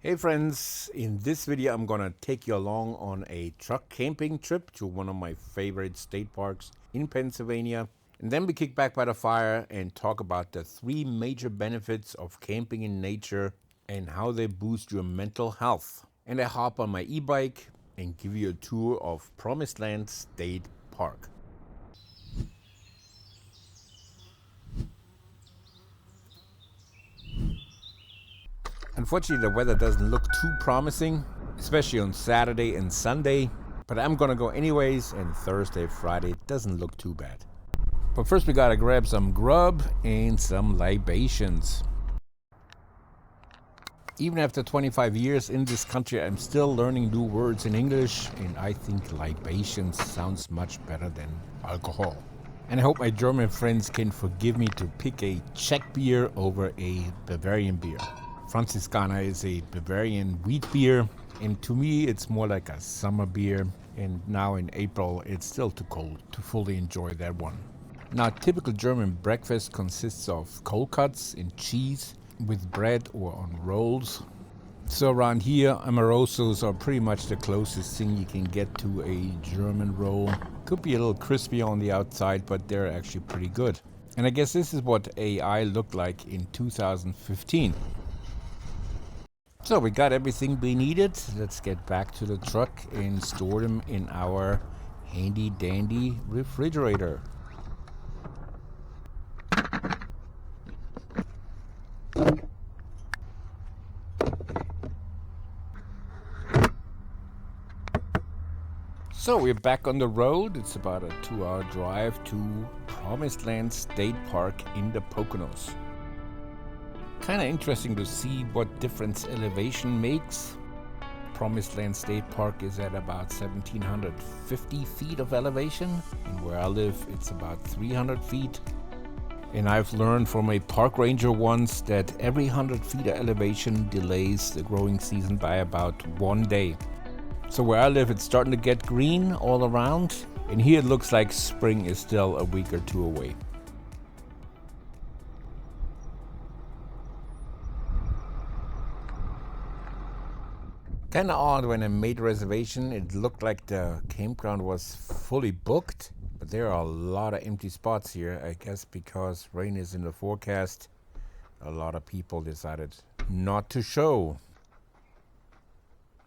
Hey friends, in this video I'm gonna take you along on a truck camping trip to one of my favorite state parks in Pennsylvania. And then we kick back by the fire and talk about the three major benefits of camping in nature and how they boost your mental health. And I hop on my e-bike and give you a tour of Promised Land State Park. Unfortunately, the weather doesn't look too promising, especially on Saturday and Sunday, but I'm gonna go anyways, and Thursday, Friday doesn't look too bad. But first we gotta grab some grub and some libations. Even after 25 years in this country, I'm still learning new words in English, and I think libations sounds much better than alcohol. And I hope my German friends can forgive me to pick a Czech beer over a Bavarian beer. Franziskaner is a Bavarian wheat beer, and to me it's more like a summer beer, and now in April it's still too cold to fully enjoy that one. Now, typical German breakfast consists of cold cuts and cheese with bread or on rolls. So around here, amorosos are pretty much the closest thing you can get to a German roll. Could be a little crispy on the outside, but they're actually pretty good. And I guess this is what AI looked like in 2015. So we got everything we needed. Let's get back to the truck and store them in our handy dandy refrigerator. So we're back on the road. It's about a 2-hour drive to Promised Land State Park in the Poconos. Kind of interesting to see what difference elevation makes. Promised Land State Park is at about 1,750 feet of elevation, and where I live it's about 300 feet. And I've learned from a park ranger once that every 100 feet of elevation delays the growing season by about 1 day. So where I live it's starting to get green all around, and here it looks like spring is still a week or two away. Kind of odd, when I made a reservation, it looked like the campground was fully booked, but there are a lot of empty spots here. I guess because rain is in the forecast, a lot of people decided not to show.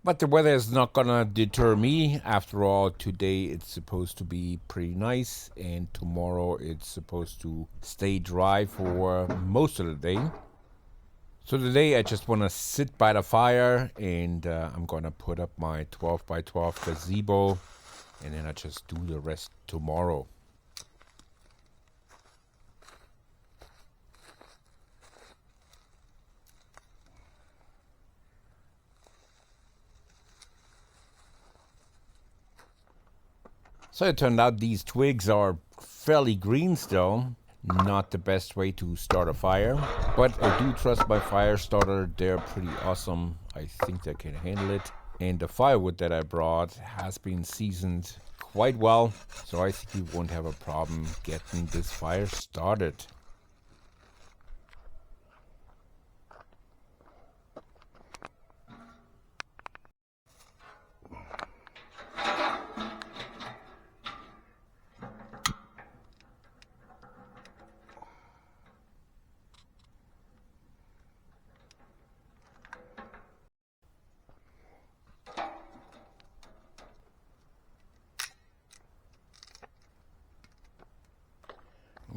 But the weather is not gonna deter me. After all, today it's supposed to be pretty nice, and tomorrow it's supposed to stay dry for most of the day. So today I just want to sit by the fire, and I'm going to put up my 12 by 12 gazebo, and then I just do the rest tomorrow. So it turned out these twigs are fairly green still. Not the best way to start a fire, but I do trust my fire starter. They're pretty awesome. I think they can handle it. And the firewood that I brought has been seasoned quite well, so I think we won't have a problem getting this fire started.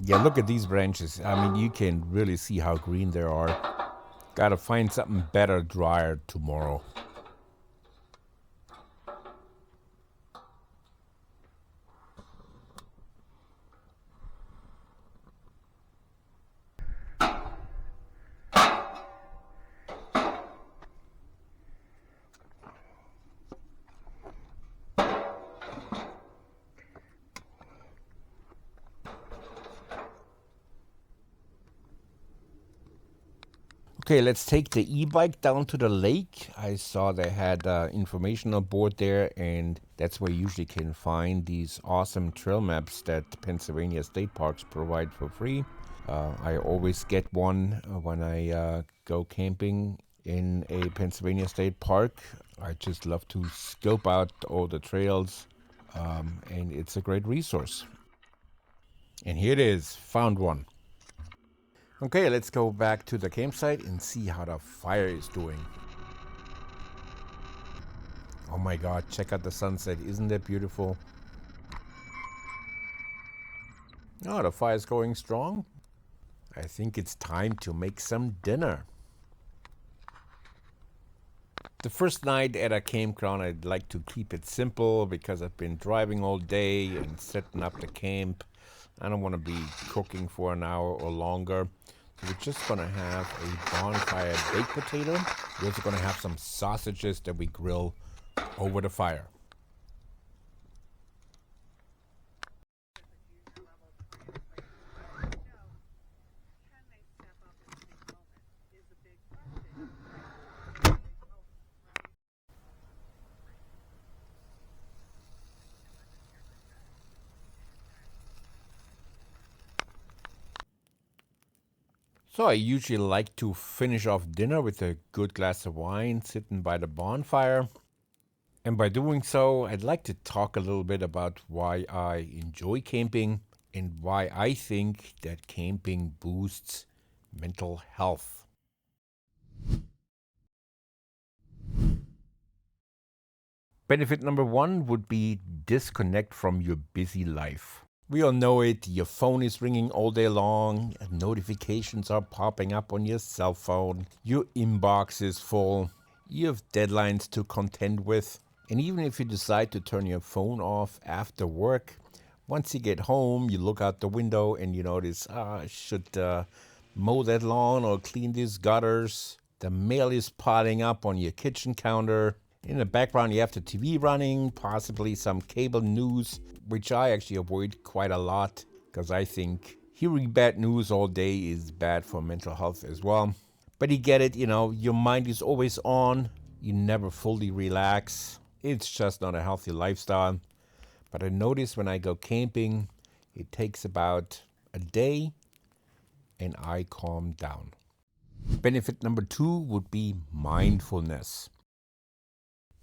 Yeah, look at these branches. I mean, you can really see how green they are. Gotta find something better, drier tomorrow. Okay, let's take the e-bike down to the lake. I saw they had information on board there, and that's where you usually can find these awesome trail maps that Pennsylvania state parks provide for free. I always get one when I go camping. in a Pennsylvania state park. I just love to scope out all the trails, and it's a great resource. And here it is, found one. Okay, let's go back to the campsite and see how the fire is doing. Oh my god, check out the sunset. Isn't that beautiful? Oh, the fire's going strong. I think it's time to make some dinner. The first night at a campground, I'd like to keep it simple because I've been driving all day and setting up the camp. I don't want to be cooking for an hour or longer. So we're just going to have a bonfire baked potato. We're also going to have some sausages that we grill over the fire. So I usually like to finish off dinner with a good glass of wine sitting by the bonfire. And by doing so, I'd like to talk a little bit about why I enjoy camping and why I think that camping boosts mental health. Benefit number one would be disconnect from your busy life. We all know it. Your phone is ringing all day long. Notifications are popping up on your cell phone. Your inbox is full. You have deadlines to contend with. And even if you decide to turn your phone off after work, once you get home, you look out the window and you notice, I should mow that lawn or clean these gutters. The mail is piling up on your kitchen counter. In the background, you have the TV running, possibly some cable news, which I actually avoid quite a lot because I think hearing bad news all day is bad for mental health as well. But you get it, your mind is always on. You never fully relax. It's just not a healthy lifestyle. But I notice when I go camping, it takes about a day and I calm down. Benefit number two would be mindfulness.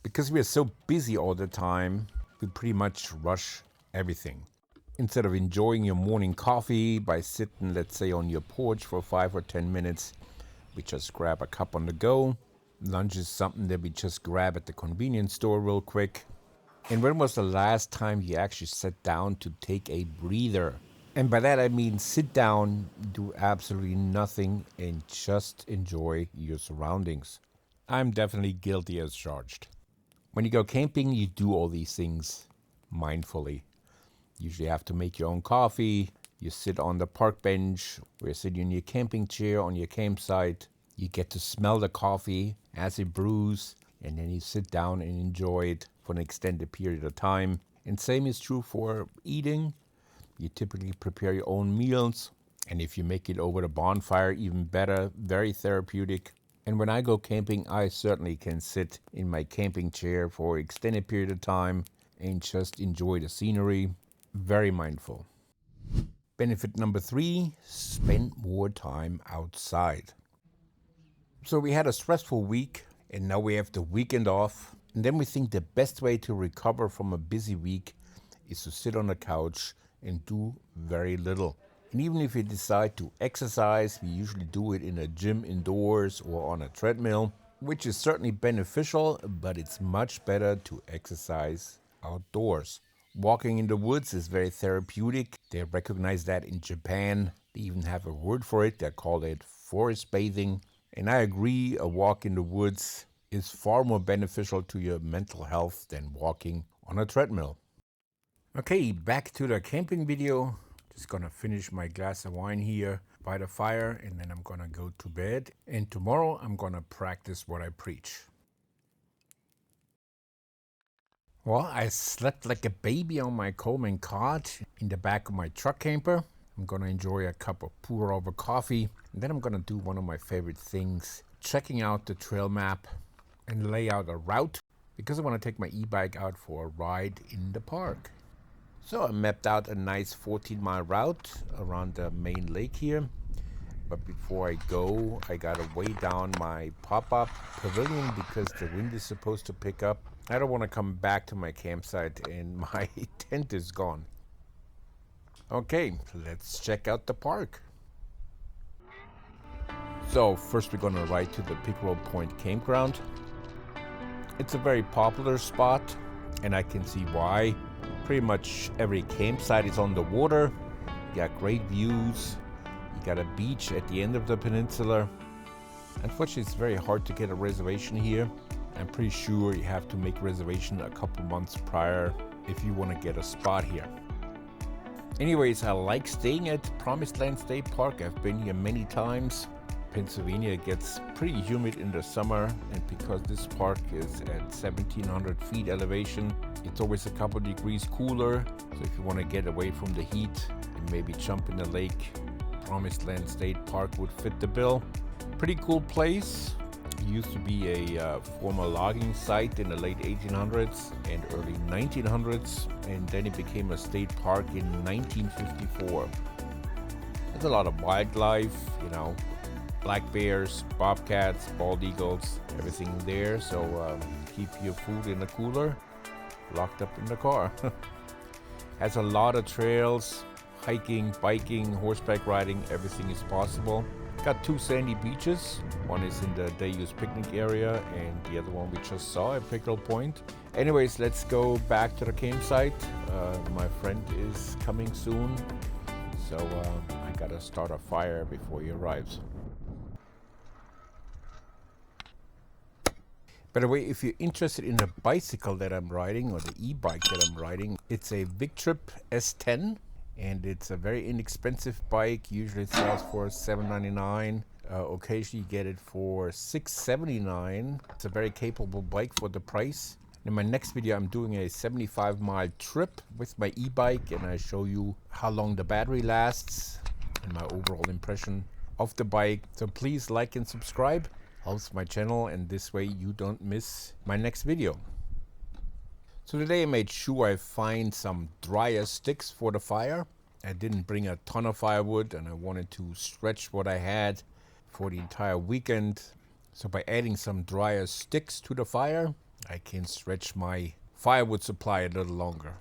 Because we are so busy all the time, we pretty much rush everything. Instead of enjoying your morning coffee by sitting, let's say, on your porch for 5 or 10 minutes, we just grab a cup on the go. Lunch is something that we just grab at the convenience store real quick. And when was the last time you actually sat down to take a breather? And by that I mean sit down, do absolutely nothing, and just enjoy your surroundings. I'm definitely guilty as charged. When you go camping, you do all these things mindfully. You usually have to make your own coffee. You sit on the park bench or you sit in your camping chair on your campsite. You get to smell the coffee as it brews, and then you sit down and enjoy it for an extended period of time. And same is true for eating. You typically prepare your own meals. And if you make it over the bonfire, even better, very therapeutic. And when I go camping, I certainly can sit in my camping chair for an extended period of time and just enjoy the scenery. Very mindful. Benefit number three, spend more time outside. So we had a stressful week and now we have the weekend off. And then we think the best way to recover from a busy week is to sit on the couch and do very little. And even if you decide to exercise, we usually do it in a gym indoors or on a treadmill, which is certainly beneficial, but it's much better to exercise outdoors. Walking in the woods is very therapeutic. They recognize that in Japan. They even have a word for it. They call it forest bathing. And I agree, a walk in the woods is far more beneficial to your mental health than walking on a treadmill. Okay, back to the camping video. Just gonna finish my glass of wine here by the fire and then I'm gonna go to bed. And tomorrow I'm gonna practice what I preach. Well, I slept like a baby on my Coleman cot in the back of my truck camper. I'm gonna enjoy a cup of pour over coffee. And then I'm gonna do one of my favorite things, checking out the trail map and lay out a route because I wanna take my e-bike out for a ride in the park. So I mapped out a nice 14-mile route around the main lake here. But before I go, I gotta weigh down my pop-up pavilion because the wind is supposed to pick up. I don't want to come back to my campsite and my tent is gone. Okay, let's check out the park. So first we're gonna ride to the Pickerel Point campground. It's a very popular spot and I can see why. Pretty much every campsite is on the water. You got great views. You got a beach at the end of the peninsula. Unfortunately, it's very hard to get a reservation here. I'm pretty sure you have to make a reservation a couple months prior if you want to get a spot here. Anyways, I like staying at Promised Land State Park. I've been here many times. Pennsylvania gets pretty humid in the summer, and because this park is at 1,700 feet elevation, it's always a couple degrees cooler. So if you want to get away from the heat and maybe jump in the lake, Promised Land State Park would fit the bill. Pretty cool place. It used to be a former logging site in the late 1800s and early 1900s, and then it became a state park in 1954. There's a lot of wildlife, you know, black bears, bobcats, bald eagles, everything there. So keep your food in the cooler, locked up in the car. Has a lot of trails, hiking, biking, horseback riding, everything is possible. Got two sandy beaches. One is in the Deus picnic area and the other one we just saw at Pickerel Point. Anyways, let's go back to the campsite. My friend is coming soon, so I gotta start a fire before he arrives. By the way, if you're interested in the bicycle that I'm riding or the e-bike that I'm riding, it's a Victrip S10 and it's a very inexpensive bike. Usually it sells for $7.99. Occasionally you get it for $6.79. It's a very capable bike for the price. In my next video, I'm doing a 75-mile trip with my e-bike and I show you how long the battery lasts and my overall impression of the bike. So please like and subscribe. Helps my channel, and this way you don't miss my next video. So today I made sure I find some drier sticks for the fire. I didn't bring a ton of firewood and I wanted to stretch what I had for the entire weekend. So by adding some drier sticks to the fire, I can stretch my firewood supply a little longer.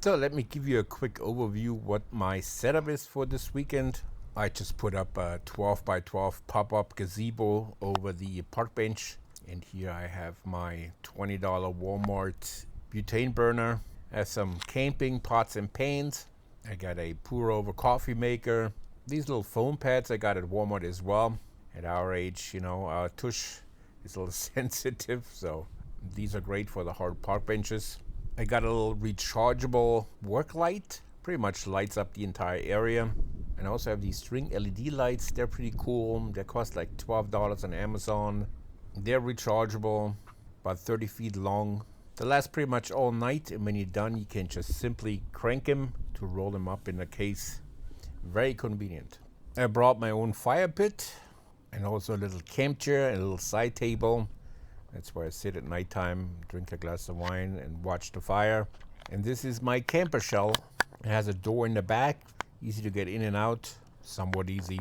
So let me give you a quick overview what my setup is for this weekend. I just put up a 12 by 12 pop-up gazebo over the park bench. And here I have my $20 Walmart butane burner. I have some camping pots and pans. I got a pour over coffee maker. These little foam pads I got at Walmart as well. At our age, you know, our tush is a little sensitive, so these are great for the hard park benches. I got a little rechargeable work light, pretty much lights up the entire area. And I also have these string LED lights. They're pretty cool. They cost like $12 on Amazon. They're rechargeable, about 30 feet long. They last pretty much all night, and when you're done, you can just simply crank them to roll them up in a case. Very convenient. I brought my own fire pit and also a little camp chair and a little side table. That's where I sit at nighttime, drink a glass of wine and watch the fire. And this is my camper shell. It has a door in the back, easy to get in and out, somewhat easy.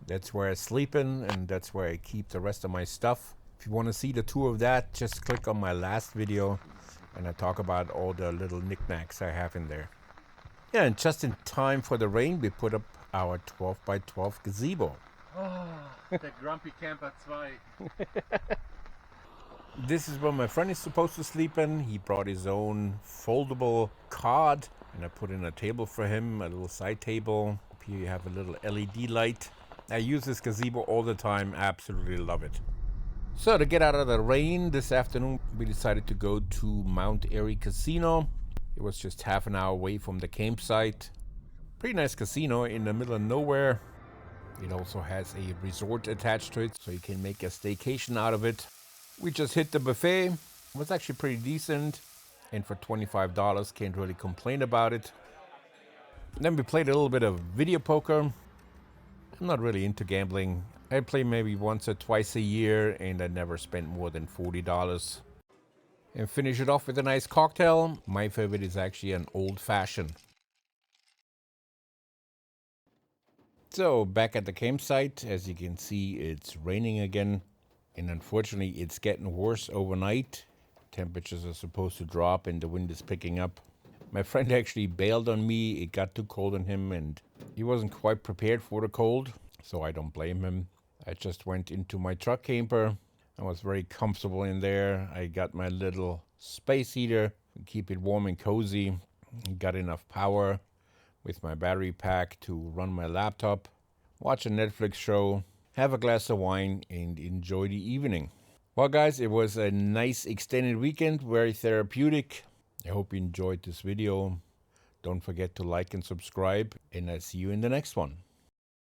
That's where I sleep in, and that's where I keep the rest of my stuff. If you want to see the tour of that, just click on my last video and I talk about all the little knickknacks I have in there. Yeah, and just in time for the rain, we put up our 12 by 12 gazebo. Oh, der Grumpy Camper 2. This is where my friend is supposed to sleep in. He brought his own foldable cot, and I put in a table for him, a little side table. Up here you have a little LED light. I use this gazebo all the time. I absolutely love it. So to get out of the rain this afternoon, we decided to go to Mount Airy Casino. It was just half an hour away from the campsite. Pretty nice casino in the middle of nowhere. It also has a resort attached to it, so you can make a staycation out of it. We just hit the buffet. It was actually pretty decent, and for $25, can't really complain about it. And then we played a little bit of video poker. I'm not really into gambling. I play maybe once or twice a year, and I never spent more than $40. And finish it off with a nice cocktail. My favorite is actually an old-fashioned. So back at the campsite, as you can see, it's raining again, and unfortunately it's getting worse overnight. Temperatures are supposed to drop and the wind is picking up. My friend actually bailed on me. It got too cold on him and he wasn't quite prepared for the cold, so I don't blame him. I just went into my truck camper. I was very comfortable in there. I got my little space heater to keep it warm and cozy. Got enough power with my battery pack to run my laptop, watch a Netflix show, have a glass of wine, and enjoy the evening. Well, guys, it was a nice extended weekend, very therapeutic. I hope you enjoyed this video. Don't forget to like and subscribe, and I'll see you in the next one.